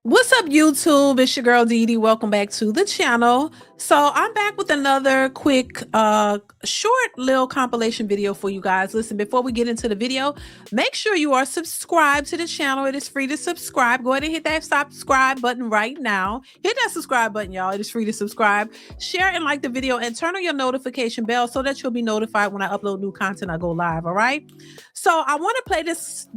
What's up, YouTube? It's your girl Dee. Welcome back to the channel. So I'm back with another quick, short little compilation video for you guys. Listen, before we get into the video, make sure you are subscribed to the channel. It is free to subscribe. Go ahead and hit that subscribe button right now. Hit that subscribe button, y'all. It is free to subscribe. Share and like the video and turn on your notification bell so that you'll be notified when I upload new content. I go live. All right. So I want to play this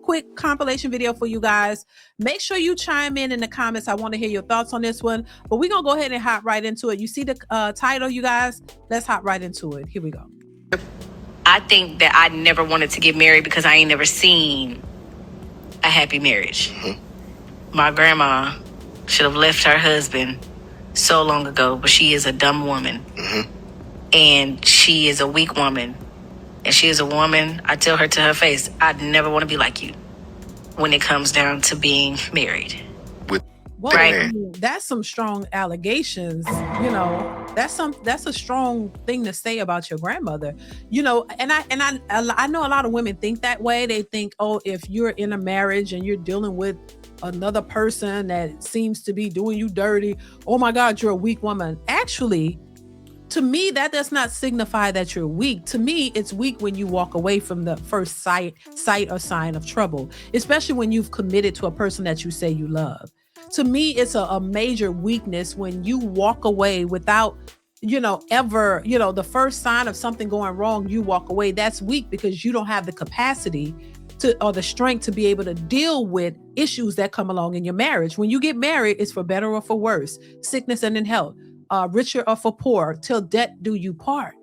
quick compilation video for you guys. Make sure you chime in the comments. I want to hear your thoughts on this one, but we're going to go ahead and hop right into it. You see the title, you guys? Let's hop right into it. Here we go. I think that I never wanted to get married because I ain't never seen a happy marriage. Mm-hmm. My grandma should have left her husband so long ago, but she is a dumb woman. Mm-hmm. And she is a weak woman. And she is a woman, I tell her to her face, I'd never want to be like you when it comes down to being married. Well, right. That's some strong allegations, you know. That's a strong thing to say about your grandmother, you know. And I know a lot of women think that way. They think, oh, if you're in a marriage and you're dealing with another person that seems to be doing you dirty, oh my God, you're a weak woman. Actually, to me, that does not signify that you're weak. To me, it's weak when you walk away from the first sight or sign of trouble, especially when you've committed to a person that you say you love. To me, it's a major weakness when you walk away without, ever, the first sign of something going wrong, you walk away. That's weak because you don't have the capacity or the strength to be able to deal with issues that come along in your marriage. When you get married, it's for better or for worse, sickness and in health, richer or for poor, till death do you part.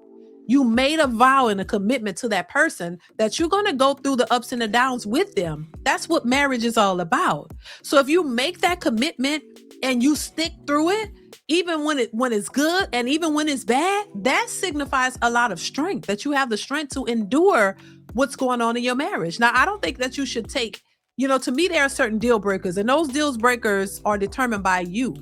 You made a vow and a commitment to that person that you're going to go through the ups and the downs with them. That's what marriage is all about. So if you make that commitment and you stick through it, even when it's good and even when it's bad, that signifies a lot of strength, that you have the strength to endure what's going on in your marriage. Now, I don't think that you should take, to me, there are certain deal breakers, and those deal breakers are determined by you.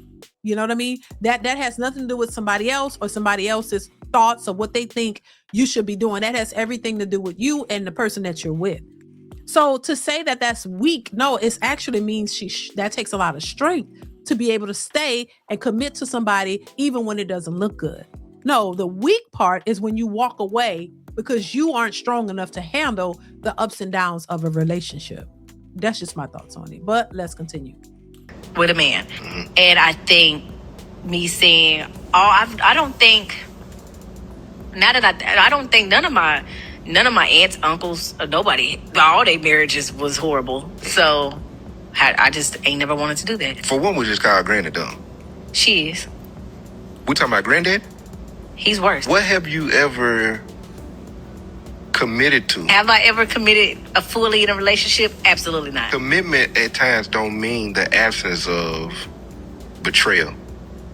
You know what I mean? That has nothing to do with somebody else or somebody else's thoughts or what they think you should be doing. That has everything to do with you and the person that you're with. So to say that that's weak, no, it actually means that takes a lot of strength to be able to stay and commit to somebody even when it doesn't look good. No, the weak part is when you walk away because you aren't strong enough to handle the ups and downs of a relationship. That's just my thoughts on it. But let's continue. With a man. Mm-hmm. And I think me saying, I don't think none of my aunts, uncles, or nobody, all their marriages was horrible. So I just ain't never wanted to do that. For one, we just call Granny dumb. She is. We talking about Granddad? He's worse. What have you ever committed to? Have I ever committed fully in a relationship? Absolutely not. Commitment at times don't mean the absence of betrayal,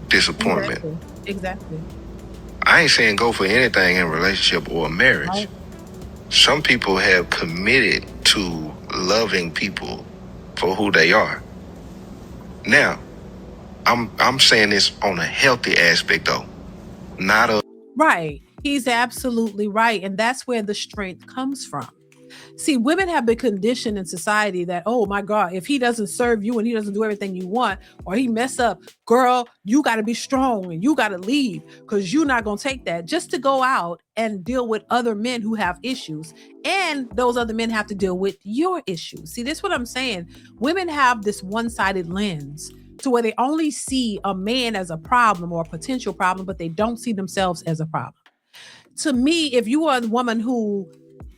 disappointment. Exactly. I ain't saying go for anything in a relationship or a marriage. Right. Some people have committed to loving people for who they are. Now, I'm saying this on a healthy aspect though, not a right. He's absolutely right. And that's where the strength comes from. See, women have been conditioned in society that, oh my God, if he doesn't serve you and he doesn't do everything you want, or he mess up, girl, you got to be strong and you got to leave because you're not going to take that, just to go out and deal with other men who have issues. And those other men have to deal with your issues. See, this is what I'm saying. Women have this one-sided lens to where they only see a man as a problem or a potential problem, but they don't see themselves as a problem. To me, if you are the woman who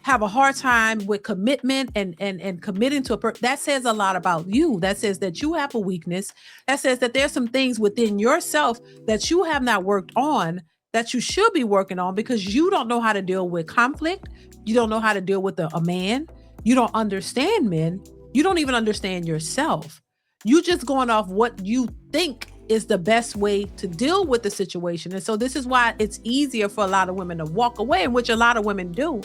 have a hard time with commitment and committing to a person, that says a lot about you. That says that you have a weakness. That says that there's some things within yourself that you have not worked on that you should be working on because you don't know how to deal with conflict. You don't know how to deal with a man. You don't understand men. You don't even understand yourself. You just going off what you think is the best way to deal with the situation. And so this is why it's easier for a lot of women to walk away, which a lot of women do,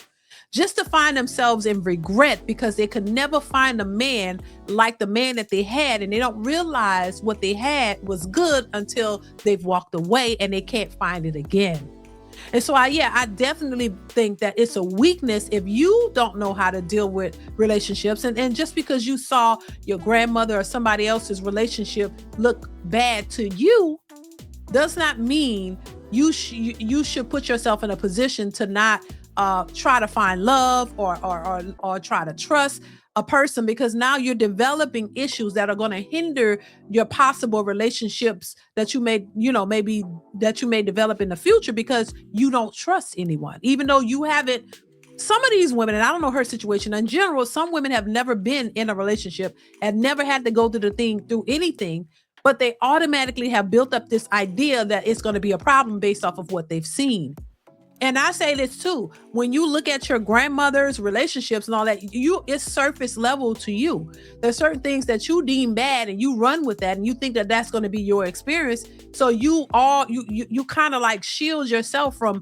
just to find themselves in regret because they could never find a man like the man that they had. And they don't realize what they had was good until they've walked away and they can't find it again. And so I definitely think that it's a weakness if you don't know how to deal with relationships. And just because you saw your grandmother or somebody else's relationship look bad to you does not mean you should put yourself in a position to not try to find love or try to trust a person, because now you're developing issues that are going to hinder your possible relationships that you may, maybe that you may develop in the future, because you don't trust anyone, even though you haven't. Some of these women, and I don't know her situation in general, some women have never been in a relationship and never had to go through anything, but they automatically have built up this idea that it's going to be a problem based off of what they've seen. And I say this too, when you look at your grandmother's relationships and all that, it's surface level to you. There's certain things that you deem bad and you run with that and you think that that's going to be your experience. So you kind of like shield yourself from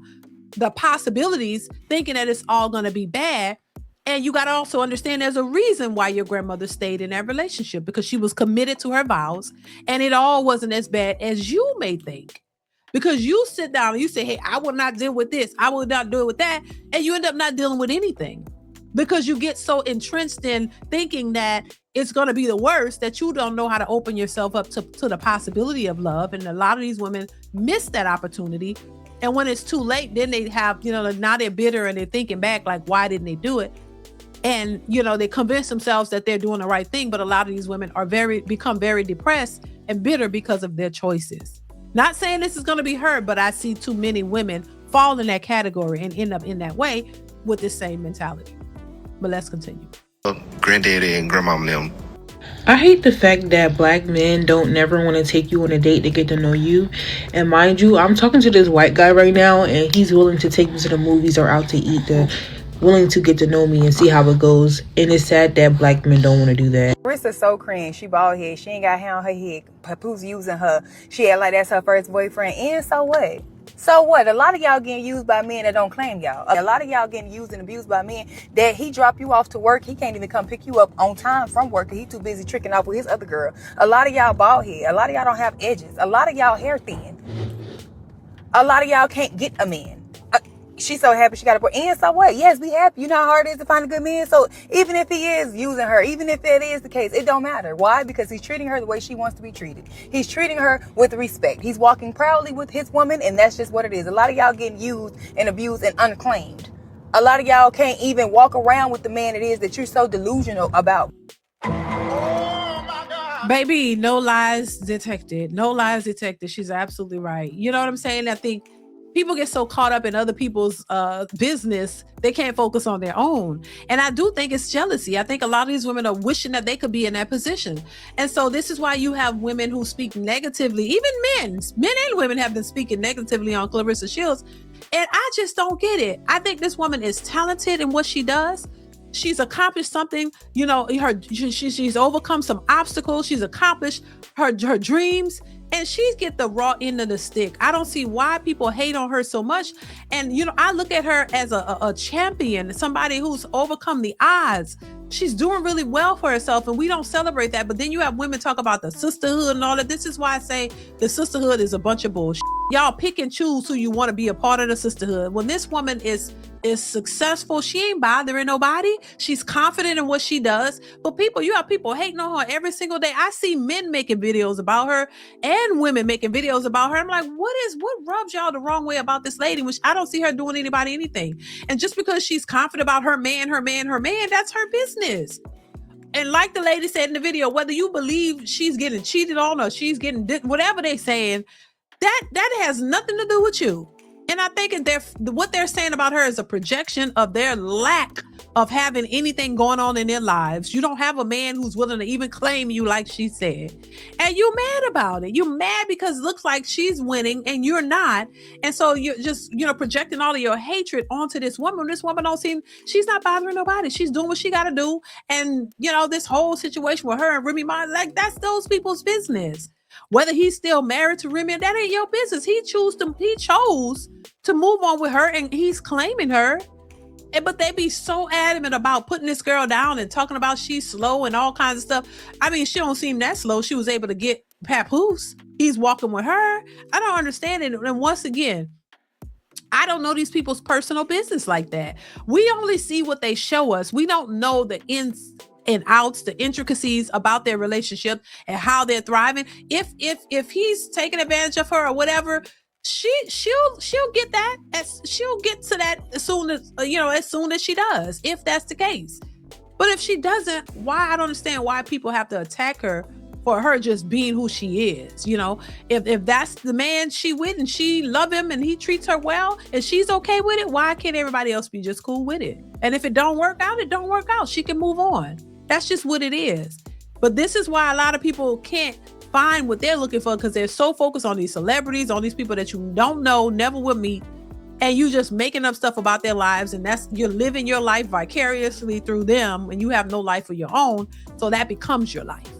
the possibilities, thinking that it's all going to be bad. And you got to also understand there's a reason why your grandmother stayed in that relationship, because she was committed to her vows and it all wasn't as bad as you may think. Because you sit down and you say, hey, I will not deal with this. I will not deal with that. And you end up not dealing with anything because you get so entrenched in thinking that it's going to be the worst that you don't know how to open yourself up to the possibility of love. And a lot of these women miss that opportunity. And when it's too late, then they have, now they're bitter and they're thinking back like, why didn't they do it? And, they convince themselves that they're doing the right thing. But a lot of these women are become very depressed and bitter because of their choices. Not saying this is going to be her, but I see too many women fall in that category and end up in that way with the same mentality. But let's continue. Granddaddy and grandmama them. I hate the fact that black men don't never want to take you on a date to get to know you. And mind you, I'm talking to this white guy right now, and he's willing to take me to the movies or out to eat, willing to get to know me and see how it goes. And it's sad that black men don't want to do that. Clarissa's so cringe. She bald head. She ain't got hair on her head. Papoose using her. She act like that's her first boyfriend. And so what? So what? A lot of y'all getting used by men that don't claim y'all. A lot of y'all getting used and abused by men that he drop you off to work. He can't even come pick you up on time from work. He too busy tricking off with his other girl. A lot of y'all bald head. A lot of y'all don't have edges. A lot of y'all hair thin. A lot of y'all can't get a man. She's so happy she got a boy. And so what? Yes, be happy. You know how hard it is to find a good man. So even if he is using her, even if that is the case, it don't matter. Why? Because he's treating her the way she wants to be treated. He's treating her with respect. He's walking proudly with his woman, and that's just what it is. A lot of y'all getting used and abused and unclaimed. A lot of y'all can't even walk around with the man it is that you're so delusional about. Baby, no lies detected. No lies detected. She's absolutely right. You know what I'm saying? I think people get so caught up in other people's business, they can't focus on their own. And I do think it's jealousy. I think a lot of these women are wishing that they could be in that position. And so this is why you have women who speak negatively. Even men and women have been speaking negatively on Claressa Shields. And I just don't get it. I think this woman is talented in what she does. She's accomplished something, she's overcome some obstacles. She's accomplished her dreams. And she's get the raw end of the stick. I don't see why people hate on her so much. And, I look at her as a champion, somebody who's overcome the odds. She's doing really well for herself, and we don't celebrate that. But then you have women talk about the sisterhood and all that. This is why I say the sisterhood is a bunch of bullshit. Y'all pick and choose who you want to be a part of the sisterhood. When this woman is successful, she ain't bothering nobody. She's confident in what she does. But you have people hating on her every single day. I see men making videos about her and women making videos about her. I'm like, what rubs y'all the wrong way about this lady? Which I don't see her doing anybody anything. And just because she's confident about her man, that's her business. And like the lady said in the video, whether you believe she's getting cheated on or she's getting whatever they saying, that has nothing to do with you. And I think what they're saying about her is a projection of their lack of having anything going on in their lives. You don't have a man who's willing to even claim you, like she said. And you're mad about it. You're mad because it looks like she's winning and you're not. And so you're just, projecting all of your hatred onto this woman. This woman she's not bothering nobody. She's doing what she got to do. And, this whole situation with her and Remy Ma, like that's those people's business. Whether he's still married to Remy, that ain't your business. He chose to move on with her, and he's claiming her. But they be so adamant about putting this girl down and talking about she's slow and all kinds of stuff. I mean, she don't seem that slow. She was able to get Papoose. He's walking with her. I don't understand it. And once again, I don't know these people's personal business like that. We only see what they show us. We don't know the ins and outs, the intricacies about their relationship and how they're thriving. If he's taking advantage of her or whatever, she'll get that. She'll get to that as soon as she does, if that's the case. But if she doesn't, why? I don't understand why people have to attack her for her just being who she is. If that's the man she with and she love him and he treats her well and she's okay with it, why can't everybody else be just cool with it? And if it don't work out, it don't work out. She can move on. That's just what it is. But this is why a lot of people can't find what they're looking for, because they're so focused on these celebrities, on these people that you don't know, never will meet, and you just making up stuff about their lives, and you're living your life vicariously through them, and you have no life of your own, so that becomes your life.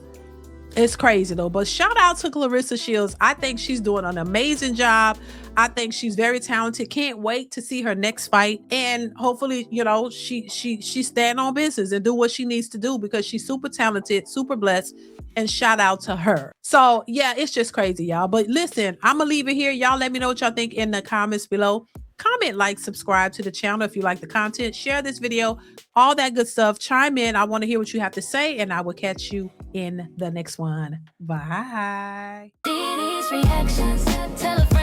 It's crazy though. But shout out to Claressa Shields. I think she's doing an amazing job. I think she's very talented. Can't wait to see her next fight. And hopefully, she stand on business and do what she needs to do, because she's super talented, super blessed. And shout out to her. So yeah, it's just crazy, y'all. But listen, I'm gonna leave it here. Y'all let me know what y'all think in the comments below. Comment, like, subscribe to the channel if you like the content. Share this video, all that good stuff. Chime in. I want to hear what you have to say, and I will catch you in the next one. Bye. DeeDeesReactions.